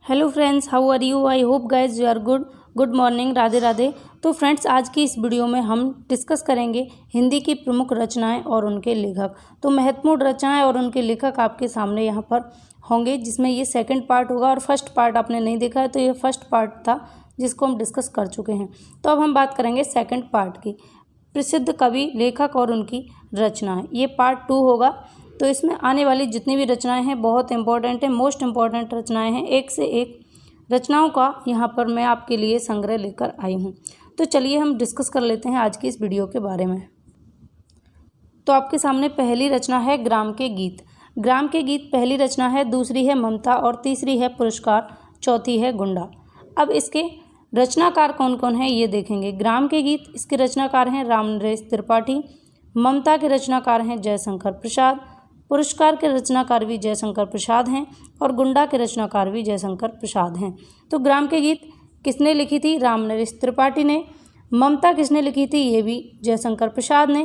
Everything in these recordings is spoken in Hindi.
Hello friends, how are you? I hope guys you are good morning, Radhe Radhe. तो फ्रेंड्स, आज की इस वीडियो में हम डिस्कस करेंगे हिंदी की प्रमुख रचनाएं और उनके लेखक। तो महत्वपूर्ण रचनाएं और उनके लेखक आपके सामने यहाँ पर होंगे, जिसमें ये सेकंड पार्ट होगा और फर्स्ट पार्ट आपने नहीं देखा है तो ये फर्स्ट पार्ट था जिसको हम डिस्कस कर चुके हैं। तो अब हम बात करेंगे सेकेंड पार्ट की, प्रसिद्ध कवि, लेखक और उनकी रचनाएँ। ये पार्ट 2 होगा। तो इसमें आने वाली जितनी भी रचनाएं हैं बहुत इंपॉर्टेंट है, मोस्ट इम्पॉर्टेंट रचनाएं हैं। एक से एक रचनाओं का यहाँ पर मैं आपके लिए संग्रह लेकर आई हूँ। तो चलिए हम डिस्कस कर लेते हैं आज की इस वीडियो के बारे में। तो आपके सामने पहली रचना है ग्राम के गीत। ग्राम के गीत पहली रचना है, दूसरी है ममता और तीसरी है पुरस्कार, चौथी है गुंडा। अब इसके रचनाकार कौन कौन है ये देखेंगे। ग्राम के गीत, इसके रचनाकार हैं रामनरेश त्रिपाठी। ममता के रचनाकार हैं जयशंकर प्रसाद। पुरस्कार के रचनाकार भी जयशंकर प्रसाद हैं और गुंडा के रचनाकार भी जयशंकर प्रसाद हैं। तो ग्राम के गीत किसने लिखी थी? रामनरेश त्रिपाठी ने। ममता किसने लिखी थी? ये भी जयशंकर प्रसाद ने।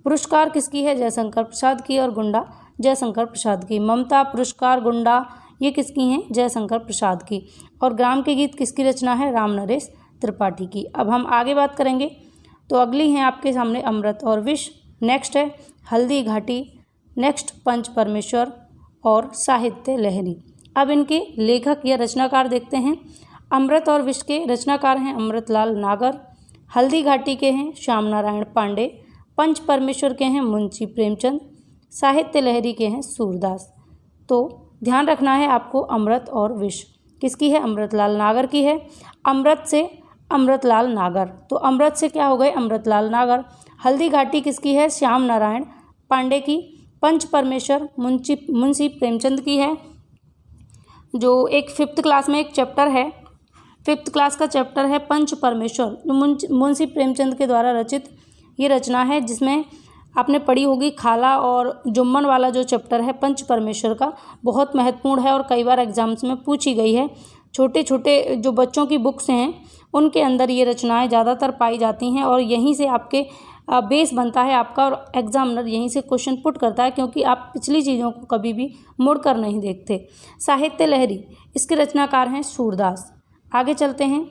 पुरस्कार किसकी है? जयशंकर प्रसाद की। और गुंडा जयशंकर प्रसाद की। ममता, पुरस्कार, गुंडा ये किसकी हैं? जयशंकर प्रसाद की। और ग्राम के गीत किसकी रचना है? रामनरेश त्रिपाठी की। अब हम आगे बात करेंगे। तो अगली हैं आपके सामने अमृत और विष। नेक्स्ट है हल्दी घाटी। नेक्स्ट पंच परमेश्वर और साहित्य लहरी। अब इनके लेखक या रचनाकार देखते हैं। अमृत और विष के रचनाकार हैं अमृतलाल नागर। हल्दी घाटी के हैं श्याम नारायण पांडे। पंच परमेश्वर के हैं मुंशी प्रेमचंद। साहित्य लहरी के हैं सूरदास। तो ध्यान रखना है आपको, अमृत और विष किसकी है? अमृतलाल नागर की है। अमृत से अमृतलाल नागर, तो अमृत से क्या हो गए? अमृतलाल नागर। हल्दी घाटी किसकी है? श्याम नारायण पांडे की। पंच परमेश्वर मुंशी प्रेमचंद की है। जो एक 5th क्लास में एक चैप्टर है, 5th क्लास का चैप्टर है पंच परमेश्वर, जो मुंशी प्रेमचंद के द्वारा रचित ये रचना है, जिसमें आपने पढ़ी होगी खाला और जुम्मन वाला जो चैप्टर है पंच परमेश्वर का, बहुत महत्वपूर्ण है और कई बार एग्जाम्स में पूछी गई है। छोटे छोटे जो बच्चों की बुक्स हैं उनके अंदर ये रचनाएं ज़्यादातर पाई जाती हैं और यहीं से आपके बेस बनता है आपका, और एग्जामिनर यहीं से क्वेश्चन पुट करता है, क्योंकि आप पिछली चीज़ों को कभी भी मुड़कर नहीं देखते। साहित्य लहरी, इसके रचनाकार हैं सूरदास। आगे चलते हैं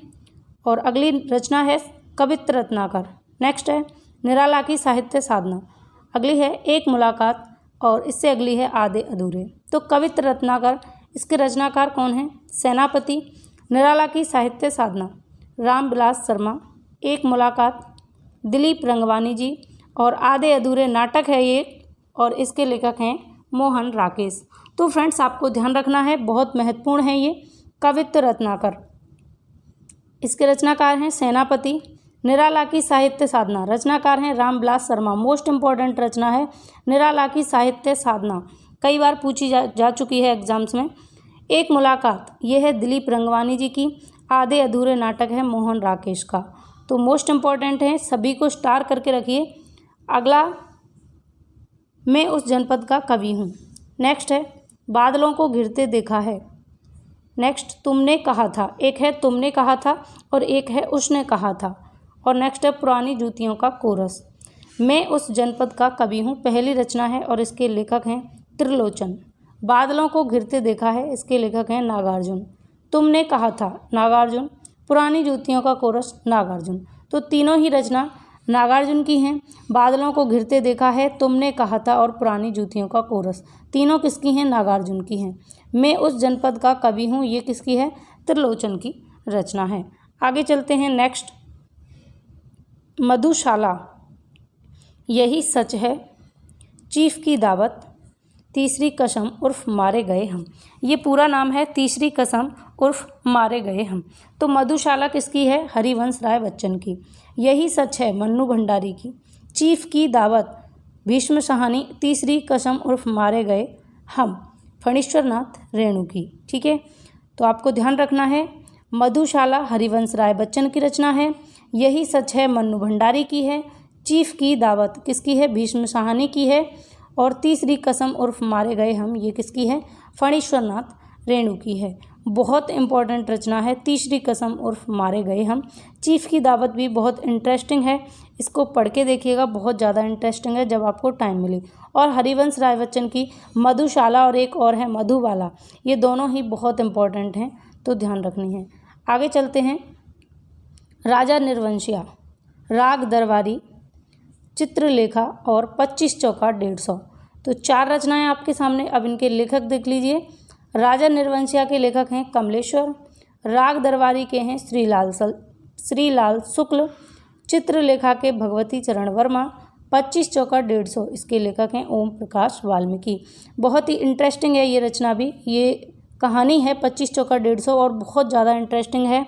और अगली रचना है कवित्र रत्नाकर। नेक्स्ट है निराला की साहित्य साधना। अगली है एक मुलाकात और इससे अगली है आधे अधूरे। तो कवित्र रत्नाकर, इसके रचनाकार कौन हैं? सेनापति। निराला की साहित्य साधना रामविलास शर्मा। एक मुलाकात दिलीप रंगवानी जी। और आधे अधूरे नाटक है ये, और इसके लेखक हैं मोहन राकेश। तो फ्रेंड्स, आपको ध्यान रखना है, बहुत महत्वपूर्ण है ये कवित्र रत्नाकर। इसके रचनाकार हैं सेनापति। निराला की साहित्य साधना, रचनाकार हैं रामविलास शर्मा। मोस्ट इम्पॉर्टेंट रचना है निराला की साहित्य साधना, कई बार पूछी जा चुकी है एग्जाम्स में। एक मुलाकात ये है दिलीप रंगवानी जी की। आधे अधूरे नाटक है मोहन राकेश का। तो मोस्ट इम्पॉर्टेंट है, सभी को स्टार करके रखिए। अगला, मैं उस जनपद का कवि हूँ। नेक्स्ट है बादलों को घिरते देखा है। नेक्स्ट तुमने कहा था, एक है तुमने कहा था और एक है उसने कहा था। और नेक्स्ट है पुरानी जूतियों का कोरस। मैं उस जनपद का कवि हूँ पहली रचना है और इसके लेखक हैं त्रिलोचन। बादलों को घिरते देखा है, इसके लेखक हैं नागार्जुन। तुमने कहा था नागार्जुन। पुरानी जूतियों का कोरस नागार्जुन। तो तीनों ही रचना नागार्जुन की हैं। बादलों को घिरते देखा है, तुमने कहा था और पुरानी जूतियों का कोरस तीनों किसकी हैं? नागार्जुन की हैं। मैं उस जनपद का कवि हूँ, ये किसकी है? त्रिलोचन की रचना है। आगे चलते हैं। नेक्स्ट मधुशाला, यही सच है, चीफ की दावत, तीसरी कसम उर्फ मारे गए हम। ये पूरा नाम है तीसरी कसम उर्फ मारे गए हम। तो मधुशाला किसकी है? हरिवंश राय बच्चन की। यही सच है मन्नू भंडारी की। चीफ की दावत भीष्म साहनी। तीसरी कसम उर्फ मारे गए हम फणीश्वर नाथ रेणु की। ठीक है, तो आपको ध्यान रखना है, मधुशाला हरिवंश राय बच्चन की रचना है। यही सच है मन्नू भंडारी की है। चीफ की दावत किसकी है? भीष्म साहनी की है। और तीसरी कसम उर्फ मारे गए हम ये किसकी है? फणीश्वर नाथ रेणु की है। बहुत इंपॉर्टेंट रचना है। तीसरी कसम उर्फ मारे गए हम। चीफ की दावत भी बहुत इंटरेस्टिंग है, इसको पढ़ के देखिएगा, बहुत ज़्यादा इंटरेस्टिंग है जब आपको टाइम मिले। और हरिवंश राय बच्चन की मधुशाला और एक और है मधुबाला, ये दोनों ही बहुत इंपॉर्टेंट हैं, तो ध्यान रखनी है। आगे चलते हैं। राजा निर्वंशिया, राग दरबारी, चित्रलेखा और 25 चौका 150। तो 4 रचनाएं आपके सामने। अब इनके लेखक देख लीजिए। राजा निर्वंशिया के लेखक हैं कमलेश्वर, राग दरबारी के हैं श्रीलाल शुक्ल, चित्रलेखा के भगवती चरण वर्मा, 25 चौका 150 इसके लेखक हैं ओम प्रकाश वाल्मीकि। बहुत ही इंटरेस्टिंग है ये रचना भी। ये कहानी है 25 चौका 150 और बहुत ज़्यादा इंटरेस्टिंग है।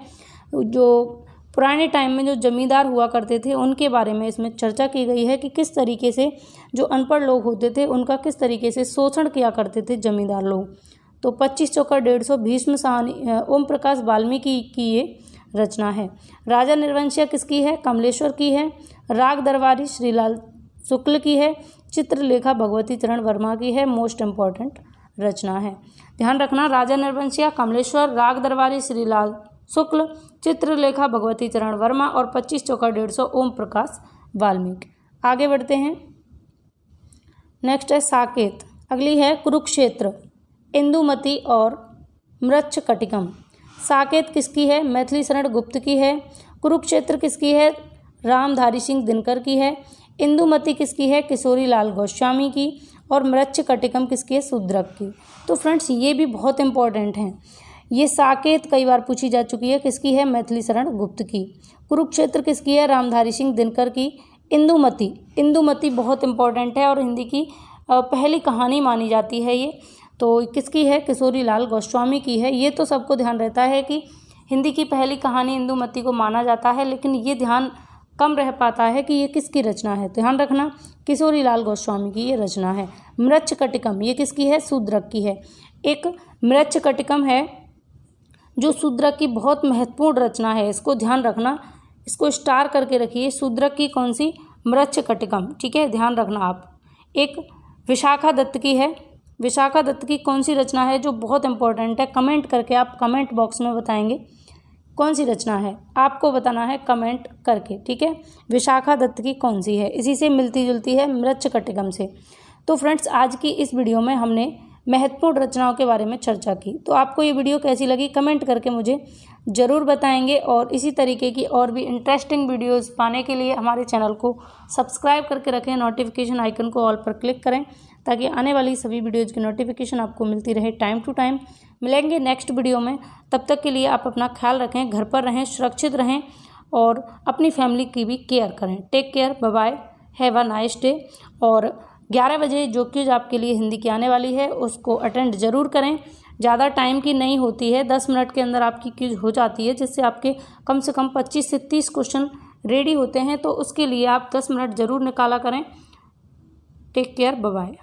जो पुराने टाइम में जो जमींदार हुआ करते थे उनके बारे में इसमें चर्चा की गई है कि किस तरीके से जो अनपढ़ लोग होते थे उनका किस तरीके से शोषण किया करते थे जमींदार लोग। तो 25 चौका 150 भीष्म साहनी ओम प्रकाश वाल्मीकि की ये रचना है। राजा निर्वंशिया किसकी है? कमलेश्वर की है। राग दरबारी श्रीलाल शुक्ल की है। चित्रलेखा भगवती चरण वर्मा की है। मोस्ट इम्पॉर्टेंट रचना है, ध्यान रखना। राजा निर्वंशिया, कमलेश्वर, राग दरबारी श्रीलाल शुक्ल, चित्रलेखा भगवती चरण वर्मा और 25 चौका 150 ओम प्रकाश वाल्मीकि। आगे बढ़ते हैं। नेक्स्ट है साकेत। अगली है कुरुक्षेत्र, इंदुमती और मृच्छकटिकम। साकेत किसकी है? मैथिली शरण गुप्त की है। कुरुक्षेत्र किसकी है? रामधारी सिंह दिनकर की है। इंदुमती किसकी है? किशोरी लाल गोस्वामी की। और मृच्छकटिकम किसकी है? शूद्रक की। तो फ्रेंड्स ये भी बहुत इंपॉर्टेंट हैं। ये साकेत कई बार पूछी जा चुकी है, किसकी है? मैथिली शरण गुप्त की। कुरुक्षेत्र किसकी है? रामधारी सिंह दिनकर की। इंदुमती बहुत इंपॉर्टेंट है और हिंदी की पहली कहानी मानी जाती है ये। तो किसकी है? किशोरी लाल गोस्वामी की है। ये तो सबको ध्यान रहता है कि हिंदी की पहली कहानी इंदुमती को माना जाता है, लेकिन ये ध्यान कम रह पाता है कि ये किसकी रचना है। ध्यान रखना, किशोरी लाल गोस्वामी की ये रचना है। मृच्छकटिकम ये किसकी है? शूद्रक की है। एक मृच्छकटिकम है जो शूद्रक की बहुत महत्वपूर्ण रचना है, इसको ध्यान रखना, इसको स्टार करके रखिए। शूद्रक की कौन सी? मृच्छकटिकम, ठीक है, ध्यान रखना आप। एक विशाखा दत्त की है। विशाखा दत्त की कौन सी रचना है जो बहुत इंपॉर्टेंट है? कमेंट करके आप कमेंट बॉक्स में बताएंगे कौन सी रचना है, आपको बताना है कमेंट करके, ठीक है। विशाखा दत्त की कौन सी है? इसी से मिलती जुलती है मृच्छकटिकम से। तो फ्रेंड्स आज की इस वीडियो में हमने महत्वपूर्ण रचनाओं के बारे में चर्चा की। तो आपको ये वीडियो कैसी लगी कमेंट करके मुझे ज़रूर बताएंगे। और इसी तरीके की और भी इंटरेस्टिंग वीडियोस पाने के लिए हमारे चैनल को सब्सक्राइब करके रखें, नोटिफिकेशन आइकन को ऑल पर क्लिक करें ताकि आने वाली सभी वीडियोज़ की नोटिफिकेशन आपको मिलती रहे टाइम टू टाइम। मिलेंगे नेक्स्ट वीडियो में, तब तक के लिए आप अपना ख्याल रखें, घर पर रहें, सुरक्षित रहें और अपनी फैमिली की भी केयर करें। Take care, bye bye, have a nice day. और 11 बजे जो क्विज आपके लिए हिंदी की आने वाली है उसको अटेंड ज़रूर करें। ज़्यादा टाइम की नहीं होती है, 10 मिनट के अंदर आपकी क्विज हो जाती है, जिससे आपके कम से कम 25 से 30 क्वेश्चन रेडी होते हैं। तो उसके लिए आप 10 मिनट ज़रूर निकाला करें। Take care, bye bye.